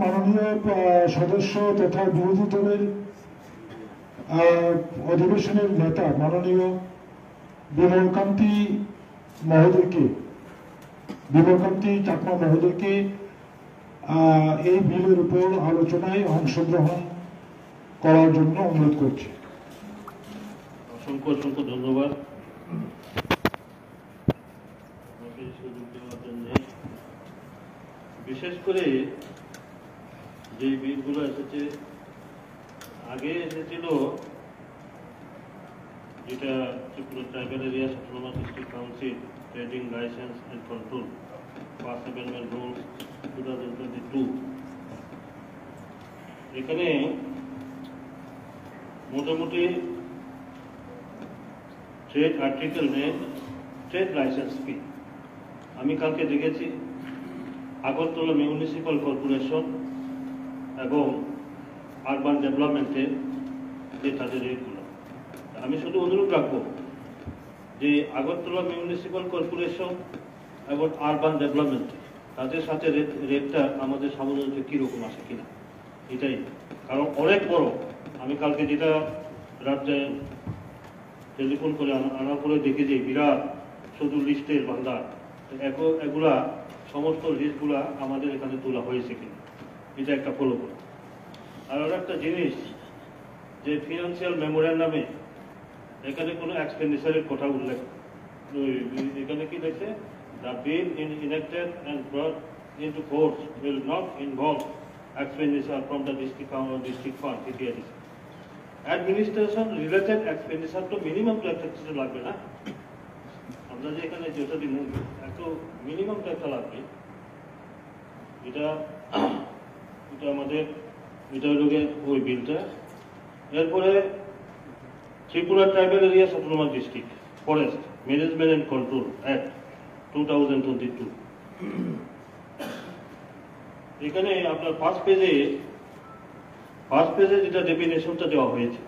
মাননীয় সদস্য তথা বিরোধী দলের অধিবেশনের নেতা মাননীয় বিমলকান্তি চাকমা মহোদয়কে এই বিলের উপর আলোচনায় অংশগ্রহণ করার জন্য অনুরোধ করছি। অসংখ্য অসংখ্য ধন্যবাদ। বিশেষ করে যে বিলগুলো এসেছে, আগে এসেছিল যেটা Tripura tribal areas autonomous district council trading licence and control first amendment rules 2022। এখানে মোটামুটি ट्रेड आर्टिकल में ट्रेड लाइसेंस फी আমি কালকে দেখেছি আগরতলা মিউনিসিপাল কর্পোরেশন এবং আরবান ডেভেলপমেন্টের যে তাদের রেটগুলো, আমি শুধু অনুরোধ রাখবো যে আগরতলা মিউনিসিপাল কর্পোরেশন এবং আরবান ডেভেলপমেন্ট তাদের সাথে রেটটা আমাদের সামঞ্জস্য কীরকম আসে কিনা, এটাই। কারণ অনেক বড়, আমি কালকে যেটা রাত্রে টেলিফোন করে আনার পরে দেখি যে বিরাট শুধু লিস্টের ভান্ডার, এগুলা সমস্ত লিস্টগুলা আমাদের এখানে তোলা হয়েছে কিনা, এটা একটা ফলো করা। আর একটা জিনিস যে ফিনান্সিয়াল মেমোরেন্ডামে এখানে কোনো এক্সপেন্ডিচারের কথা উল্লেখ, এখানে কি দেখছে, the bill ইনেক্টেড and brought into force will not involve expenditure from the district fund ইত্যাদি। অ্যাডমিনিস্ট্রেশন রিলেটেড এক্সপেন্ডিচার তো মিনিমাম তো একটা কিছু লাগবে না, আমরা যে এখানে যেটা দিন এত মিনিমাম তো একটা লাগবে। এটা আমাদের এটা হলো ওই বিলটা। এরপরে Tripura tribal areas autonomous district forest management and control act 2022। এখানে আপনার ফার্স্ট পেজে যেটা ডেফিনেশনটা দেওয়া হয়েছে,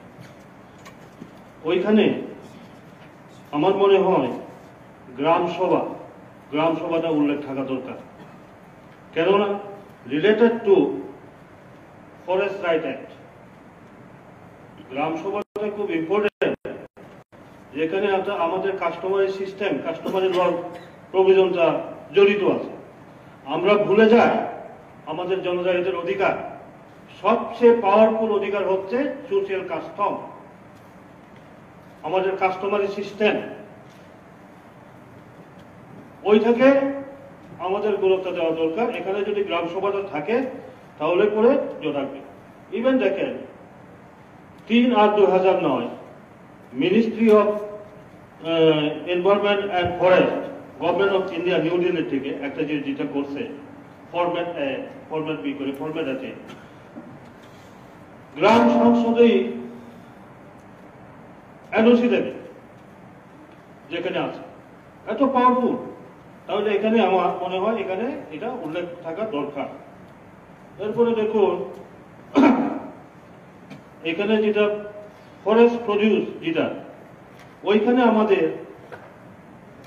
ওইখানে আমার মনে হয় গ্রাম সভাটা উল্লেখ থাকা দরকার। কেননা related to forest right act, গ্রাম সভাটা খুব ইম্পর্টেন্ট, যেখানে আমাদের কাস্টমারি সিস্টেম, কাস্টমারি ল প্রভিশনটা জড়িত আছে। আমরা ভুলে যাই আমাদের জনজাতিদের অধিকার, সবচেয়ে পাওয়ারফুল অধিকার হচ্ছে সোশিয়াল কাস্টম, আমাদের কাস্টমারি সিস্টেম, ওইটাকে আমাদের গুরুত্ব দেওয়া দরকার। এখানে যদি গ্রাম সভাটা থাকে তাহলে পরে থাকবে। ইভেন দেখেন 3/8/2009 ministry of environment and forest government of India new Delhi থেকে একটা যেটা করছে ফরম্যাট বি করে ফরম্যাট আছে, গ্রাম সংসদেই এনওসি দেবে যেখানে আছে, এত পাওয়ারফুল। তাহলে এখানে আমার মনে হয় এখানে এটা উল্লেখ থাকা দরকার। এরপরে দেখুন এখানে যেটা ফরেস্ট প্রডিউস যেটা, ওইখানে আমাদের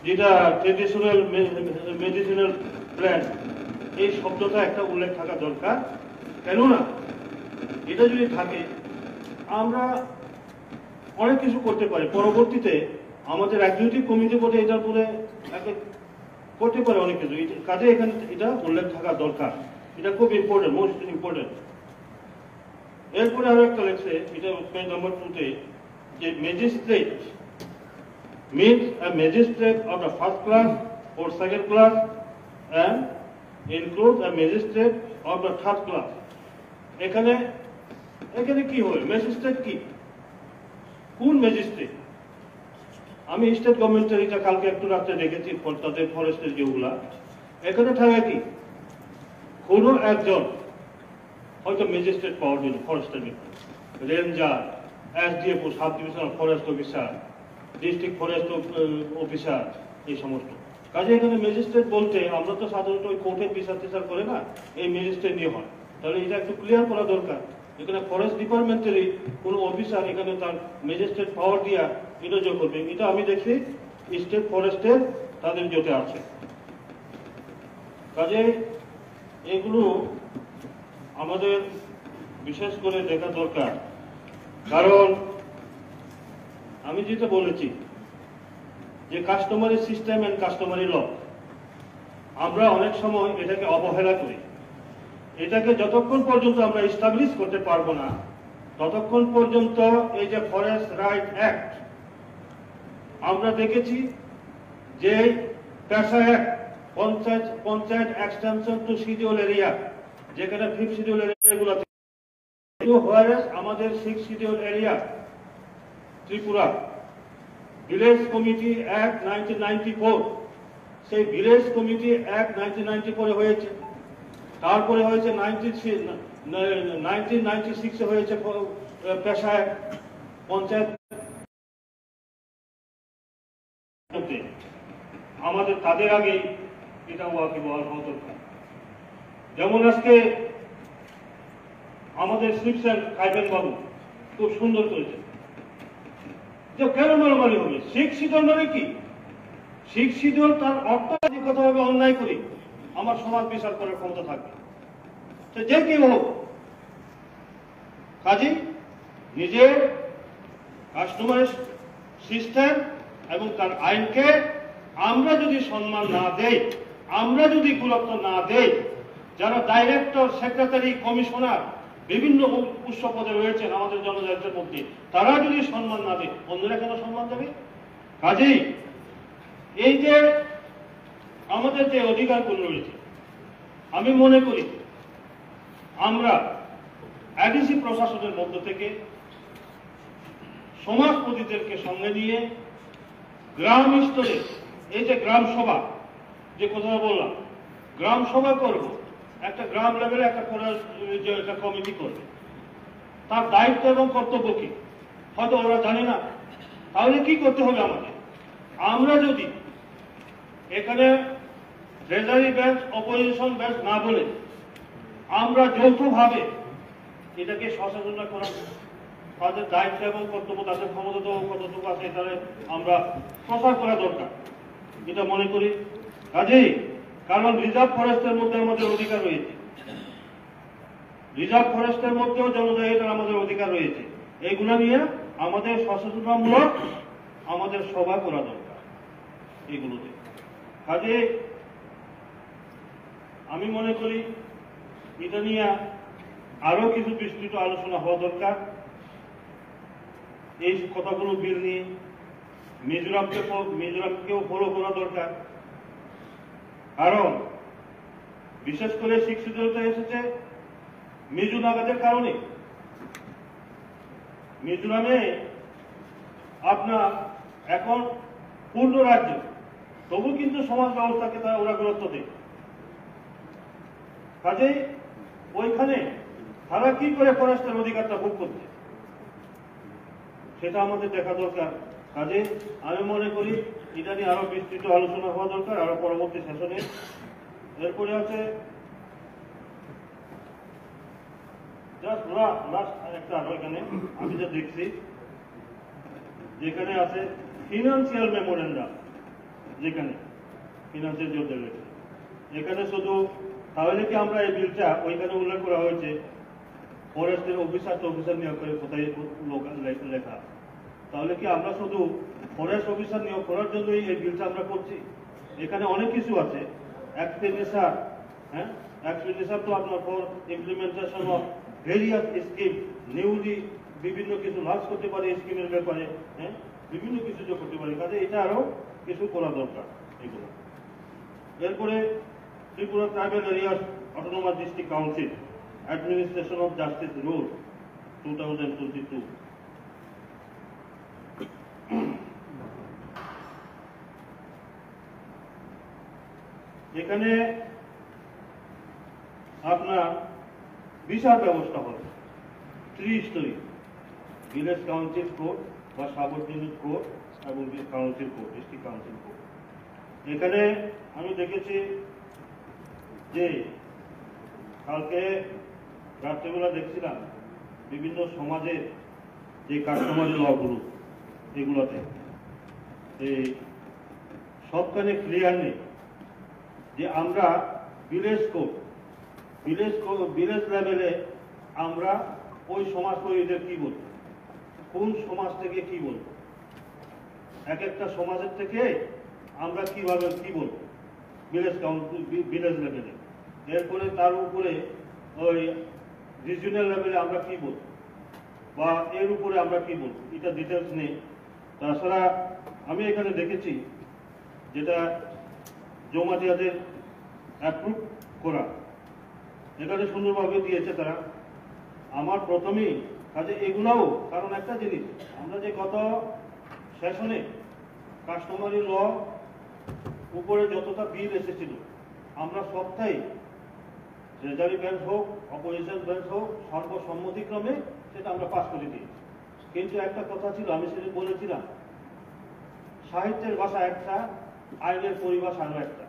যেটা ট্রেডিশনাল মেডিসিনাল প্ল্যান্ট, এই শব্দটা একটা উল্লেখ থাকা দরকার। কেননা এটা যদি থাকে আমরা অনেক কিছু করতে পারি, পরবর্তীতে আমাদের এক্সিকিউটিভ কমিটি বলে এটার পরে করতে পারে অনেক কিছু, কাজে এখানে এটা উল্লেখ থাকা দরকার, এটা খুব ইম্পর্টেন্ট, মোস্ট ইম্পর্টেন্ট। এরপরে আরো একটা লেখছে, এটা পয়েন্ট নাম্বার 2-তে, যে magistrate means a magistrate of the first class or second class and includes a magistrate of the third class. এখানে কি হয়, ম্যাজিস্ট্রেট কি, কোন ম্যাজিস্ট্রেট? আমি স্টেট গভর্নমেন্টের এটা কালকে একটু রাত্রে দেখেছি তাদের ফরেস্টের যেগুলা, এখানে থাকে কি কোনো একজন হয়তো ম্যাজিস্ট্রেট পাওয়ার জন্য ফরেস্টের ranger, SDF sub divisional forest officer, district forest officer, এই সমস্ত কাজে এখানে ম্যাজিস্ট্রেট বলতে আমরা তো সাধারণত ওই কোর্টের বিচার টিচার করে না, এই ম্যাজিস্ট্রেট নিয়ে হয়। তাহলে এটা একটু ক্লিয়ার করা দরকার, এখানে ফরেস্ট ডিপার্টমেন্টেরই কোনো অফিসার এখানে তার ম্যাজিস্ট্রেট পাওয়ার দিয়া এটা যোগ করবে, এটা আমি দেখছি স্টেট ফরেস্টের তাদের জোটে আছে। কাজে এগুলো আমাদের বিশেষ করে দেখা দরকার, কারণ আমি যেটা বলেছি যে কাস্টমারি সিস্টেম এন্ড কাস্টমারি ল, আমরা অনেক সময় এটাকে অবহেলা করি। এটাকে যতক্ষণ পর্যন্ত আমরা এস্টাবলিশ করতে পারবো না, ততক্ষণ পর্যন্ত এই যে ফরেস্ট রাইট অ্যাক্ট আমরা দেখেছি যে পেশা act, panchayat extension to schedule area, যেখানে 5th শিডিউল এরিয়াগুলো আমাদের 6th schedule area Tripura, village committee act 1994, সেই ভিলেজ কমিটি অ্যাক্ট 1994 হয়েছে। তারপরে হয়েছে 1996 হয়েছে পেশা পঞ্চায়েত। আমাদের তাদের আগে এটা ওয়াকিবহাল হওয়া দরকার। যেমন আজকে আমাদের শিবসেন খাইবেন বাবু খুব সুন্দর করেছে যে কেন মারামারি হবে, 6th শিডিউল মানে কি? 6th শিডিউল তার অর্থনৈতিকভাবে অন্যায় করি আমার সমাজ বিচার করার ক্ষমতা থাকবে, যে কেউ হোক। কাজে নিজের কাস্টমার সিস্টেম এবং তার আইনকে আমরা যদি সম্মান না দেই, আমরা যদি গুরুত্ব না দেই, যারা ডাইরেক্টর, সেক্রেটারি, কমিশনার বিভিন্ন উচ্চ পদে রয়েছেন আমাদের জনজাতির মধ্যে, তারা যদি সম্মান না দেয়, অন্যরা কেন সম্মান দেবে? কাজেই এই যে আমাদের যে অধিকারগুলো রয়েছে, আমি মনে করি আমরা এডিসি প্রশাসনের মধ্য থেকে সমাজপতিদেরকে সঙ্গে নিয়ে গ্রাম স্তরে এই যে গ্রাম সভা, যে কথা বললাম, গ্রাম সভা করব, একটা গ্রাম লেভেলে একটা কমিটি করবে, তার দায়িত্ব এবং কর্তব্য কি হয়তো ওরা জানে না। তাহলে কি করতে হবে আমাদের? আমরা যদি এখানে ট্রেজারি ব্যাংক, অপোজিশন ব্যাংক না বলে আমরা যৌথভাবে এটাকে সচেতন করা, তাদের দায়িত্ব এবং কর্তব্য, তাদের ক্ষমতা তো কতটুকু আছে তাহলে আমরা প্রচার করা দরকার, এটা মনে করি। কাজেই কারণ রিজার্ভ ফরেস্টের মধ্যে আমাদের অধিকার রয়েছে, রিজার্ভ ফরেস্টের মধ্যেও জনজাতির আমাদের অধিকার রয়েছে। এইগুলো নিয়ে আমাদের সচেতনতামূলক আমাদের সভা করা দরকার এগুলোতে। কাজে আমি মনে করি এটা নিয়ে আরো কিছু বিস্তৃত আলোচনা হওয়া দরকার। এই কথাগুলো বিল নিয়ে মিজোরামকেও ফলো করা দরকার, কারণ বিশেষ করে শিক্ষিততা এসেছে মিজো নাগাদের কারণে। মিজোরামে আপনার এখন পূর্ণ রাজ্য, তবু কিন্তু সমাজ ব্যবস্থাকে তারা ওরা গুরুত্ব দেয়। কাজেই ওইখানে তারা কি করে ফরেস্টের অধিকারটা ভোগ করছে সেটা আমাদের দেখা দরকার। কাজে আমি মনে করি এটা নিয়ে আরো বিস্তৃত আলোচনা হওয়া দরকার আরো পরবর্তী সেশনে। এরপরে আছে একটা এখানে আমি যা দেখছি, যেখানে আছে ফিনান্সিয়াল মেমোরেন্ডাম, যেখানে ফিনান্সিয়াল জোর রয়েছে এখানে শুধু, তাহলে কি আমরা এই বিলটা ওইখানে উল্লেখ করা হয়েছে ফরেস্টের অফিসার নিয়োগ করে কোথায় লেখা, তাহলে কি আমরা শুধু ফরেস্ট অফিসার নিয়োগ করার জন্যই এই বিলটা আমরা করছি? এখানে অনেক কিছু আছে, এক্সপেন্ডিচার, হ্যাঁ এক্সপেন্ডিচার তো আপনার for implementation of various scheme, newly বিভিন্ন কিছু লাঞ্চ করতে পারে স্কিমের ব্যাপারে, হ্যাঁ বিভিন্ন কিছু যোগ করতে পারে। কাজে এটা আরো কিছু করা দরকার এগুলো। এরপরে Tripura tribal areas autonomous district council administration of justice rule 2022, এখানে আপনার বিচার ব্যবস্থা হবে 3 স্তরে, ভিলেজ কাউন্সিল কোর্ট বা সাবঅর্ডিনেট কোর্ট এবং council court, district council court. এখানে আমি দেখেছি যে কালকে রাত্রেবেলা দেখছিলাম বিভিন্ন সমাজের যে কাস্টমারি লগুলো, এগুলোতে এই সবখানে ক্লিয়ার নেই যে আমরা ভিলেজ কোর্ট ভিলেজ লেভেলে আমরা ওই সমাজকর্মীদের কি বলবো, কোন সমাজ থেকে কি বলবো, এক একটা সমাজের থেকে আমরা কিভাবে কি বলবো ভিলেজ লেভেলে, এরপরে তার উপরে ওই রিজিওনাল লেভেলে আমরা কি বলবো বা এর উপরে আমরা কি বলবো, এটা ডিটেলস নেই। তাছাড়া আমি এখানে দেখেছি যেটা জমাতিয়াদের অ্যাপ্রুভ করা, এখানে সুন্দরভাবে দিয়েছে তারা। আমার প্রথমেই কাজে এগুলাও, কারণ একটা জিনিস আমরা যে গত সেশনে কাস্টমারি ল উপরে যতটা বিল এসেছিল, আমরা সবটাই ট্রেজারি বেঞ্চ হোক, অপোজিশন বেঞ্চ হোক, সর্বসম্মতিক্রমে সেটা আমরা পাস করে দিই। কিন্তু একটা কথা ছিল, আমি সেটা বলেছিলাম, সাহিত্যের ভাষা একটা, আইনের পরিভাষা আরো একটা।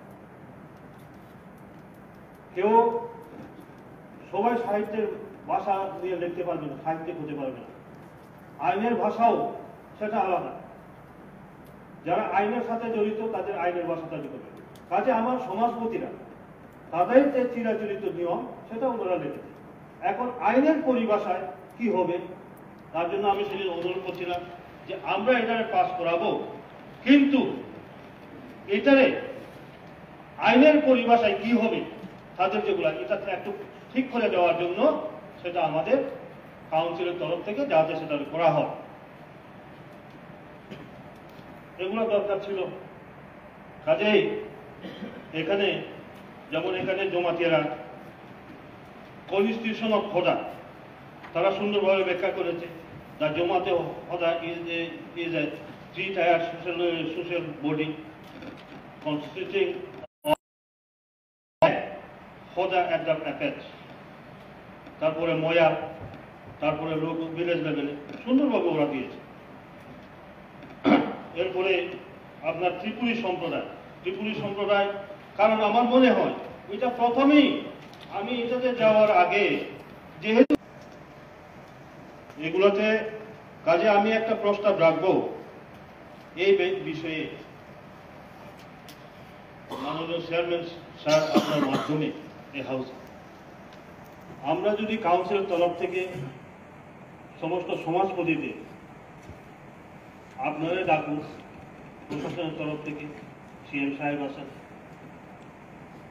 কেউ সবাই সাহিত্যের ভাষা দিয়ে লিখতে পারবে না, সাহিত্যিক হতে পারবে না। আইনের ভাষাও সেটা আলাদা, যারা আইনের সাথে জড়িত তাদের আইনের ভাষাটা দিতে পারবে। কাজে আমার সমাজপতিরা তাদের যে চিরাচরিত নিয়ম সেটা ওনারা লিখেছে। এখন আইনের পরিভাষায় কি হবে, তার জন্য আমি সেদিন অনুরোধ করছিলাম যে আমরা এটারে পাস করাবো, কিন্তু এটারে আইনের পরিভাষায় কি হবে তাদের যেগুলা, এটা একটু ঠিক করে দেওয়ার জন্য সেটা আমাদের কাউন্সিলের তরফ থেকে যাতে সেটা করা হয়, এগুলো দরকার ছিল। কাজেই এখানে যেমন এখানে জমাতিয়ারা কনস্টিটিউশন অফ খোদা তারা সুন্দরভাবে ব্যাখ্যা করেছে। দ্য জমাতে খোদা is a three-tier social body consisting of খোদা at the apex, তারপরে ময়া, তারপরে লোক ভিলেজ লেভেলে সুন্দরভাবে ওরা দিয়েছে। এরপরে আপনার ত্রিপুরী সম্প্রদায়, কারণ আমার মনে হয় এটা প্রথমেই আমি এটাতে যাওয়ার আগে যেহেতু এগুলোতে কাজে আমি একটা প্রস্তাব রাখবো এই বিষয়ে মাননীয় চেয়ারম্যান স্যার আপনার মাধ্যমে এই হাউস আমরা যদি কাউন্সিলের তরফ থেকে সমস্ত সমাজপতিদের আপনারা ডাকুন, প্রশাসনের তরফ থেকে সিএম সাহেব আছেন,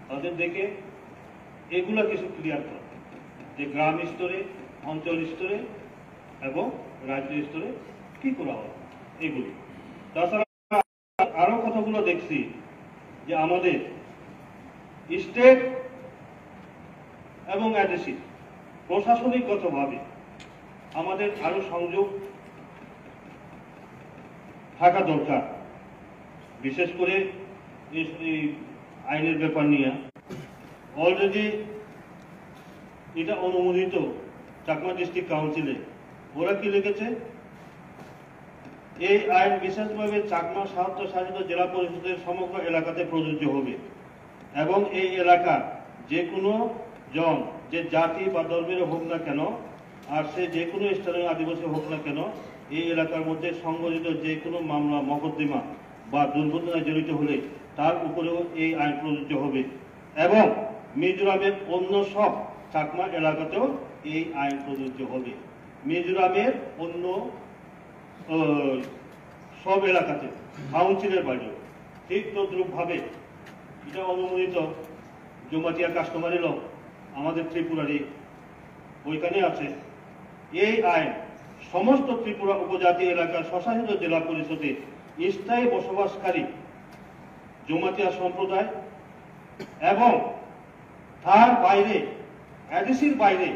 তাদের দেখে এগুলা কিছু ক্লিয়ার করা, যে গ্রাম স্তরে, অঞ্চল স্তরে এবং রাজ্য স্তরে কি করা হয় এগুলি। তাছাড়া আরো কথাগুলো দেখছি যে আমাদের স্টেট এবং অ্যাডেসিভ প্রশাসনিকগতভাবে আমাদের আরো সংযোগ থাকা দরকার, বিশেষ করে এই আইনের ব্যাপার নিয়ে। অলরেডি এটা অনুমোদিত চাকমা ডিস্ট্রিক্ট কাউন্সিলে, ওরা কি লিখেছে, এই আইন বিশেষভাবে চাকমা স্বায়ত্তশাসিত জেলা পরিষদের সমগ্র এলাকাতে প্রযোজ্য হবে এবং এই এলাকার যে কোনো জন, যে জাতি বা ধর্মের হোক না কেন, আর সে যে কোনো স্থানীয় আদিবাসী হোক না কেন, এই এলাকার মধ্যে সংঘটিত যে কোনো মামলা, মকদ্দমা বা দুর্ঘটনায় জড়িত হলে তার উপরেও এই আইন প্রযোজ্য হবে এবং মিজোরামের অন্য সব চাকমা এলাকাতেও এই আইন প্রযোজ্য হবে। মিজোরামের অন্য সব এলাকাতে কাউন্সিলের বাইরেও ঠিক তদ্রুপভাবে এটা অনুমোদিত জমাতিয়া কাস্টমারি ল আমাদের ত্রিপুরারই ওইখানে আছে। এই আইন সমস্ত ত্রিপুরা উপজাতি এলাকার স্বশাসিত জেলা পরিষদে স্থায়ী বসবাসকারী জমাতিয়া সম্প্রদায় এবং তার বাইরে, অ্যাডিসির বাইরে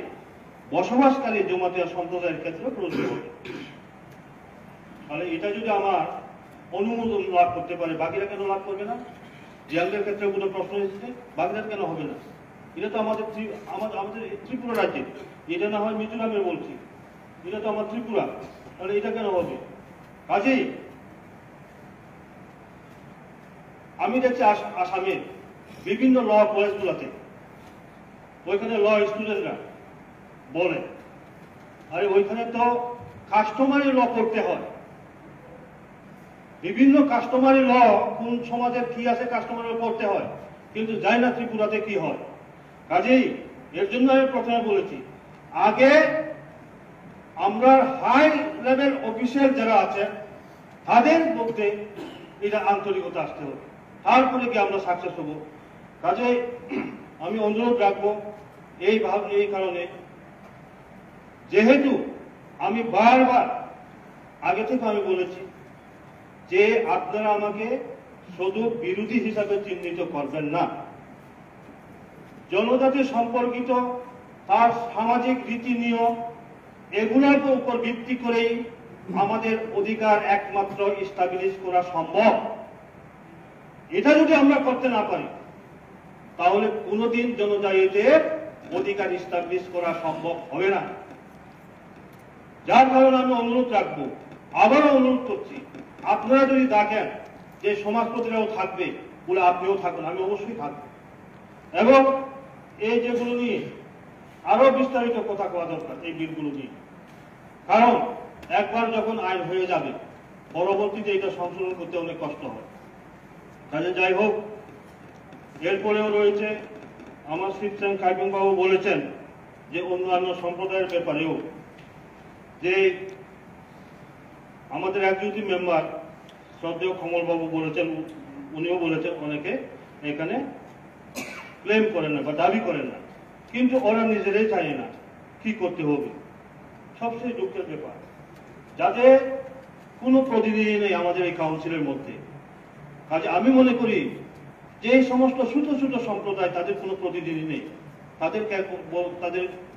বসবাসকারী জমাতিয়া সম্প্রদায়ের ক্ষেত্রে প্রযোজ্য হবে। তাহলে এটা যদি আমার অনুমোদন লাভ করতে পারে, বাকিরা কেন লাভ করবে না? জিয়াংদের ক্ষেত্রে কোনো প্রশ্ন এসেছে, বাকিরা কেন হবে না? এটা তো আমাদের ত্রিপুরা রাজ্যে, এটা না হয় মিজোরামের বলছি, এটা তো আমার ত্রিপুরা, তাহলে এটা কেন হবে? কাজেই আমি দেখছি আসামে বিভিন্ন ল কলেজগুলোতে ওইখানে ল স্টুডেন্টরা বলে, আরে ওইখানে তো কাস্টমারি ল করতে হয়, বিভিন্ন কাস্টমারি ল কোন সমাজের কি আছে কাস্টমারি ল করতে হয়, কিন্তু যায় না ত্রিপুরাতে কি হয়। কাজেই এর জন্য আমি প্রথমে বলেছি, আগে আমরা হাই লেভেল অফিসিয়াল যারা আছে তাদের মধ্যে এটা আন্তরিকতা আসতে হবে, তারপরে কি আমরা সাকসেস হব। কাজে আমি অনুরোধ রাখবো এই কারণে, যেহেতু আমি বারবার আগে থেকে আমি বলেছি যে আপনারা আমাকে শুধু বিরোধী হিসাবে চিহ্নিত করবেন না, জনজাতি সম্পর্কিত তার সামাজিক রীতি নিয়ম এগুলোর উপর ভিত্তি করেই আমাদের অধিকার একমাত্র ইস্টাবলিশ করা সম্ভব। এটা যদি আমরা করতে না পারি তাহলে কোনোদিন জনজাতিদের অধিকার ইস্টাবলিশ করা সম্ভব হবে না। যার কারণে আমি অনুরোধ রাখবো, আবারও অনুরোধ করছি, আপনারা যদি দেখেন যে সমাজপতিরাও থাকবে বলে আপনিও থাকুন, আমি অবশ্যই থাকবো, এবং এই যেগুলো নিয়ে আরো বিস্তারিত কথা কওয়া দরকার এই বিলগুলো নিয়ে। কারণ একবার যখন আইন হয়ে যাবে পরবর্তীতে এটা সংশোধন করতে অনেক কষ্ট হয়। কাজে যাই হোক, এরপরেও রয়েছে আমার শিবসেন কাইপিং বাবু বলেছেন যে অন্যান্য সম্প্রদায়ের ব্যাপারেও, যে আমাদের এক্সিকিউটিভ মেম্বার শ্রদ্ধেয় কমল বাবু বলেছেন, উনিও বলেছেন অনেকে এখানে ক্লেম করেন না বা দাবি করেন না, কিন্তু ওরা নিজেরাই জানে না কি করতে হবে। সবচেয়ে দুঃখের ব্যাপার, যাদের কোনো প্রতিনিধি নেই আমাদের এই কাউন্সিলের মধ্যে। কাজে আমি মনে করি যে এই সমস্ত ছোট ছোট সম্প্রদায় তাদের কোনো প্রতিনিধি নেই, তাদের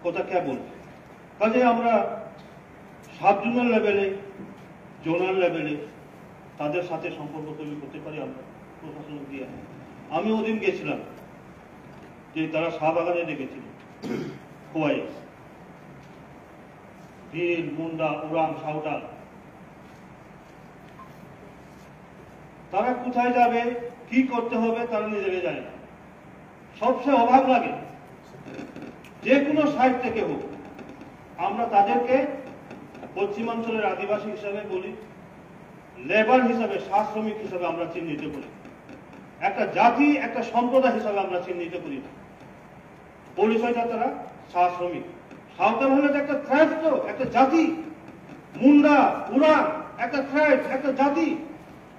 কথা কে বলবে। কাজে আমরা সাব জোনাল লেভেলে, জোনাল লেভেলে তাদের সাথে সম্পর্ক তৈরি করতে পারি আমরা প্রশাসন দিয়ে। আমি ওদিন গেছিলাম, যে তারা শাহবাগানে দেখেছিল খোয়াই, ভিল, মুন্ডা, উরাং, সাঁওতাল, তারা কোথায় যাবে, কি করতে হবে তারা নিজেরাই জানে না। সবচেয়ে অবাক লাগে, যে কোনো সাইড থেকে হোক আমরা তাদেরকে পশ্চিমাঞ্চলের আদিবাসী হিসাবে বলি, লেবার হিসাবে, শ্রম শ্রমিক হিসাবে আমরা চিহ্নিত করি, একটা জাতি, একটা সম্প্রদায় হিসাবে আমরা চিহ্নিত করি না। পরিচয়টা তারা শ্রম শ্রমিক। সাঁওতাল হলে একটা ট্রাইব, তো একটা জাতি, মুন্ডা, উরাং একটা ট্রাইব, একটা জাতি।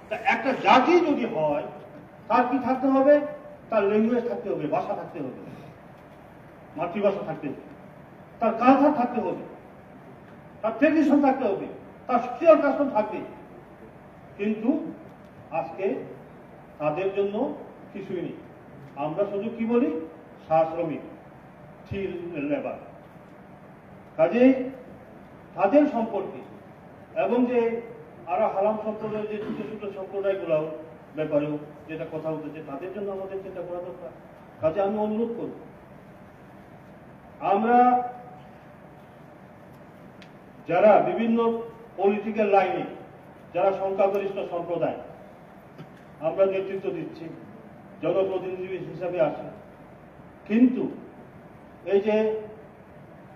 তা একটা জাতি যদি হয় তার কি থাকতে হবে, তার ল্যাঙ্গুয়েজ থাকতে হবে, ভাষা থাকতে হবে, মাতৃভাষা থাকতে হবে, তার কালচার থাকতে হবে, তার ট্রেডিশন থাকতে হবে, তার সোশিয়াল কাস্টম থাকবে। কিন্তু আজকে তাদের জন্য কিছুই নেই। আমরা শুধু কি বলি, শ্রমিক, ছিল লেবার। কাজেই তাদের সম্পর্কে, এবং যে আরো হালাম সম্প্রদায়ের যে ছোট ছোট সম্প্রদায়গুলো ব্যাপারেও যেটা কথা উঠেছে, তাদের জন্য আমাদের চিন্তা করা দরকার। কাজে আমি অনুরোধ করব, আমরা যারা বিভিন্ন পলিটিক্যাল লাইনে যারা সংখ্যাগরিষ্ঠ সম্প্রদায় আমরা নেতৃত্ব দিচ্ছি, জনপ্রতিনিধি হিসাবে আসি, কিন্তু এই যে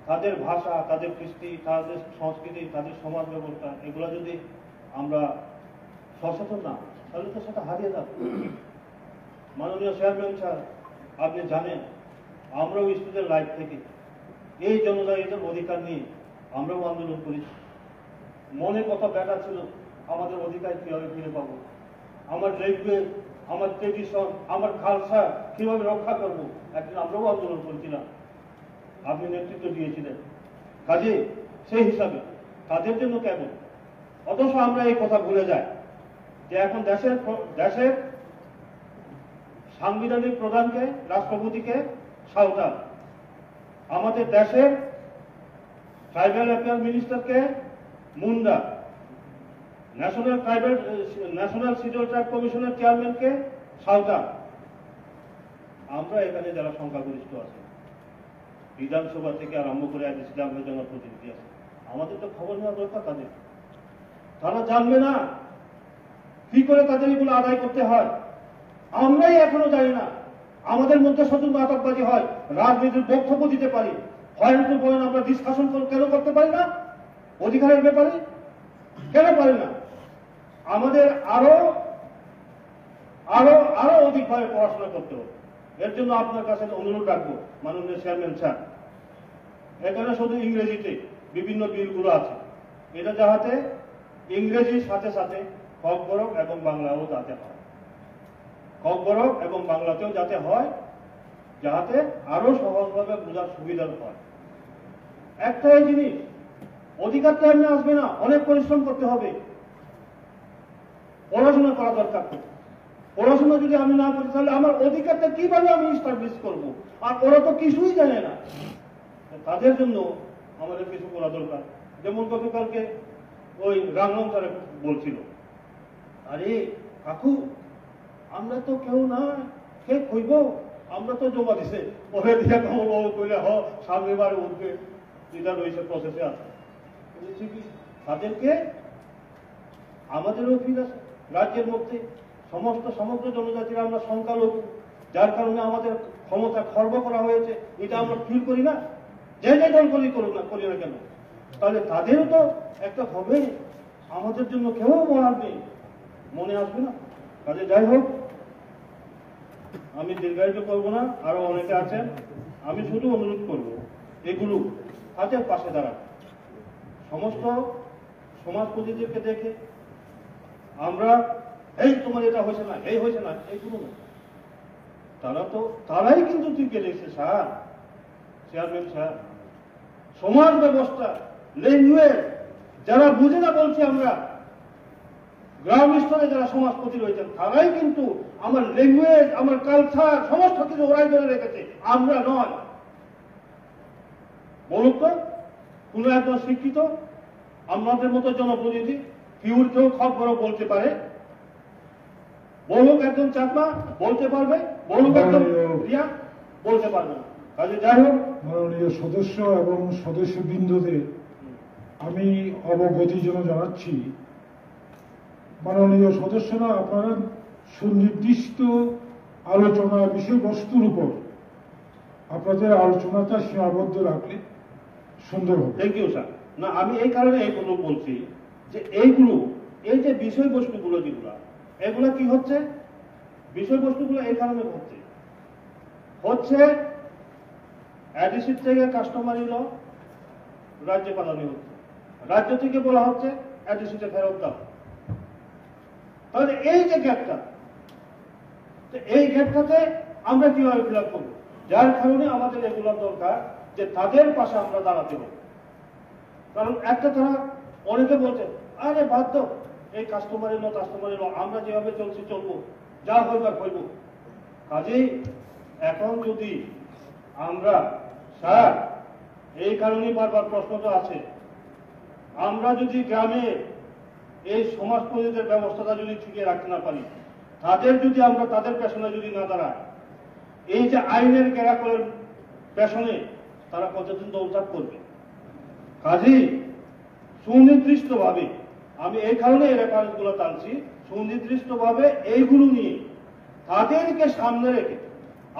তাদের ভাষা, তাদের কৃষ্টি, তাদের সংস্কৃতি, তাদের সমাজ ব্যবস্থা, এগুলো যদি আমরা সচেতন না, তাহলে তো সেটা হারিয়ে যাবে। মাননীয় চেয়ারম্যান স্যার, আপনি জানেন আমরাও স্টুডেন্ট লাইফ থেকে এই জনজাতিদের অধিকার নিয়ে আমরাও আন্দোলন করেছি। মনে কত ব্যাটা ছিল, আমাদের অধিকার কিভাবে ফিরে পাবো, আমার ল্যাঙ্গুয়েজ, আমার ট্রেডিশন, আমার কালচার কিভাবে রক্ষা করবো, একদিন আমরাও আন্দোলন করেছিলাম, আপনি নেতৃত্ব দিয়েছিলেন। কাজে সেই হিসাবে তাদের জন্য কেমন, অথচ আমরা এই কথা ভুলে যাই যে এখন দেশের সাংবিধানিক প্রধানকে, রাষ্ট্রপতিকে সাঁওতাল, আমাদের দেশের ট্রাইবাল অ্যাফেয়ার মিনিস্টারকে মুন্ডা, ন্যাশনাল শিডিউল ট্রাইব কমিশনের চেয়ারম্যানকে সাঁওতাল। আমরা এখানে যারা সংখ্যাগরিষ্ঠ আছে, বিধানসভা থেকে আরম্ভ করে আজ ইসলামের জনপ্রতিনিধি আছে, আমাদের তো খবর নেওয়া দরকার তাদের। তারা জানবে না কি করে তাদের এগুলো আদায় করতে হয়, আমরাই এখনো জানি না। আমাদের মধ্যে শুধু নাটকবাজি হয়, রাজনীতির বক্তব্য দিতে পারি, পয়েন্ট টু পয়েন্ট আমরা ডিসকাশন কেন করতে পারি না, অধিকারের ব্যাপারে কেন পারি না। আমাদের আরো আরো আরো অধিকভাবে পড়াশোনা করতে হবে, এর জন্য আপনার কাছে অনুরোধ রাখবো মাননীয় চেয়ারম্যান স্যার, এখানে শুধু ইংরেজিতে বিভিন্ন বিলগুলো আছে, এটা যাহাতে ইংরেজির সাথে সাথে খবরক এবং বাংলাও যাতে হয়, খবরক এবং বাংলাতেও যাতে হয়, যাহাতে আরো সহজভাবে বোঝার সুবিধা হয়। একটাই জিনিস, অধিকারটা এমনি আসবে না, অনেক পরিশ্রম করতে হবে, পড়াশোনা করা দরকার। পড়াশোনা যদি আমি না করি তাহলে আমার অধিকারটা কিভাবে আমি এস্টাবলিশ করব? আর ওরা তো কিছুই জানে না। তাদের জন্য আমাদের কিছু করা দরকার। যেমন গতকালকে ওই রামনাম স্যার বলছিল, আরে কাকু আমরা তো কেউ না, কে কইব, আমরা তো জমা দিছে, ওরে দিয়ে কমল কইলে হ সামনে বারে উঠবে, যেটা রয়েছে প্রসেসে আছে। তাদেরকে আমাদেরও ফিল আছে, রাজ্যের মধ্যে সমগ্র জনজাতির আমরা সংখ্যালঘু, যার কারণে আমাদের ক্ষমতা খর্ব করা হয়েছে, এটা আমরা ফিল করি না, যে দল করি না কেন, তাহলে তাদেরও তো একটা হবে, আমাদের জন্য কেউ বলার নেই, মনে আসবে না। কাজে যাই হোক, আমি দীর্ঘায়িত করবো না, আরো অনেকে আছেন, আমি শুধু অনুরোধ করব এগুলো তাদের পাশে দাঁড়ান। সমস্ত সমাজপতিদেরকে দেখে আমরা এই তোমার এটা হয়েছে না, এই হয়েছে না, এইগুলো না, তারাই কিন্তু টিকে রেখেছে স্যার, চেয়ারম্যান স্যার। সমাজ ব্যবস্থা, ল্যাঙ্গুয়েজ যারা বুঝে না, বলছি আমরা গ্রাম স্তরে যারা সমাজপতি রয়েছেন, তারাই কিন্তু আমার ল্যাঙ্গুয়েজ, আমার কালচার সমস্ত কিছু ওরাই ধরে রেখেছে, আমরা নয়। বলুক তো কোন একজন শিক্ষিত আমাদের মতো জনপ্রতিনিধি পিউর কেউ খবর বলতে পারে? বলুক একজন চাকমা বলতে পারবে? বলুক একজন রিয়া বলতে পারবে না। কাজে যাই হোক, মাননীয় সদস্য এবং সদস্যবৃন্দদের আমি অবগতি জন্য জানাচ্ছি, মাননীয় সদস্যরা আপনারা সুনির্দিষ্ট আলোচনা বিষয়বস্তুর উপর আপনাদের আলোচনাটা সীমাবদ্ধ রাখলে সুন্দর হবে। Thank you sir. না, আমি এই কারণে এইগুলো বলছি যে এইগুলো, এই যে বিষয়বস্তুগুলো যেগুলো, এগুলো কি হচ্ছে, বিষয়বস্তুগুলো এই কারণে হচ্ছে অ্যাডিসিড থেকে কাস্টমারি ল রাজ্যে পাঠানো হচ্ছে, রাজ্য থেকে বলা হচ্ছে অ্যাডিসিডে ফেরত দাও। তাহলে এই যে গ্যাপটা, এই গ্যাপটাতে আমরা কিভাবে ফিল আপ করবো? যার কারণে আমাদের এগুলো দরকার যে তাদের পাশে আমরা দাঁড়াতে হবে। কারণ একটা তারা অনেকে বলছে, আরে বাদ দাও, এই কাস্টমারি ল আমরা যেভাবে চলছি চলবো, যা হইবার হইব। কাজেই এখন যদি আমরা স্যার, এই কারণেই বারবার প্রশ্নটা আছে, আমরা যদি গ্রামে এই সমাজপতিদের ব্যবস্থাটা যদি ঠিকই রাখতে না পারি, তাদের যদি আমরা তাদের পেছনে যদি না দাঁড়াই, এই যে আইনের কেরাকলের পেছনে তারা কতদিন দৌড়ঝাঁপ করবে? কাজেই সুনির্দিষ্টভাবে, আমি এই কারণে এই রেফারেন্সগুলো টানছি, সুনির্দিষ্টভাবে এইগুলো নিয়ে তাদেরকে সামনে রেখে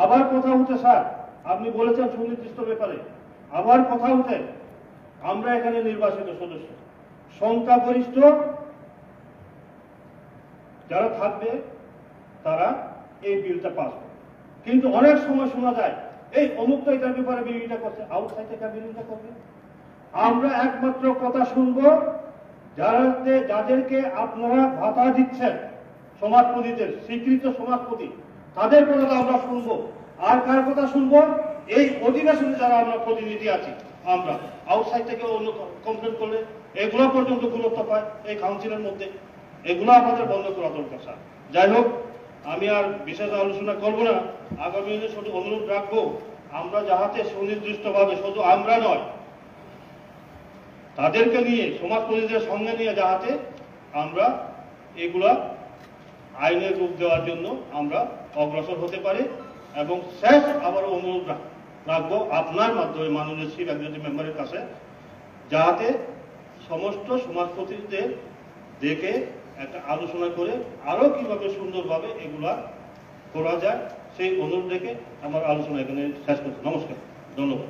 আবার কথা উঠে, স্যার আপনি বলেছেন সুনির্দিষ্ট ব্যাপারে, আবার কথা উঠে আমরা এখানে নির্বাচিত সদস্য, সংখ্যাগরিষ্ঠ যারা থাকবে তারা এই বিলটা পাস করে। কিন্তু অনেক সময় শোনা যায়, এই অমুক তো এটার ব্যাপারে বিরোধিতা করছে, আউটসাইড থেকে বিরোধিতা করবে। আমরা একমাত্র কথা শুনবো যাদেরকে আপনারা ভাতা দিচ্ছেন, সমাজপতিদের, স্বীকৃত সমাজপতি, তাদের কথা আমরা শুনবো। আর কার কথা শুনবো? এই অধিবেশনে যারা আমরা প্রতিনিধি আছি, আমরা আউটসাইড থেকে অন্য কমপ্লেন করলে এগুলো পর্যন্ত গুরুত্ব পায় এই কাউন্সিলের মধ্যে, এগুলো আমাদের বন্ধ করা দরকার স্যার। যাই হোক, আমি আর বিশেষ আলোচনা করবো না, আগামী দিনে শুধু অনুরোধ রাখবো, আমরা যাহাতে সুনির্দিষ্টভাবে, শুধু আমরা নয়, তাদেরকে নিয়ে, সমাজপতিদের সঙ্গে নিয়ে যাহাতে আমরা এগুলা আইনের রূপ দেওয়ার জন্য আমরা অগ্রসর হতে পারি। এবং শেষ আবারও অনুরোধ রাখবো আপনার মাধ্যমে মাননীয় চিফ এক্সিকিউটিভ মেম্বারের কাছে, যাহাতে সমস্ত সমাজপতিদের দেখে একটা আলোচনা করে আরো কিভাবে সুন্দরভাবে এগুলা করা যায়, সেই অনুরোধ রেখে আমার আলোচনা এখানে শেষ করছি। নমস্কার, ধন্যবাদ।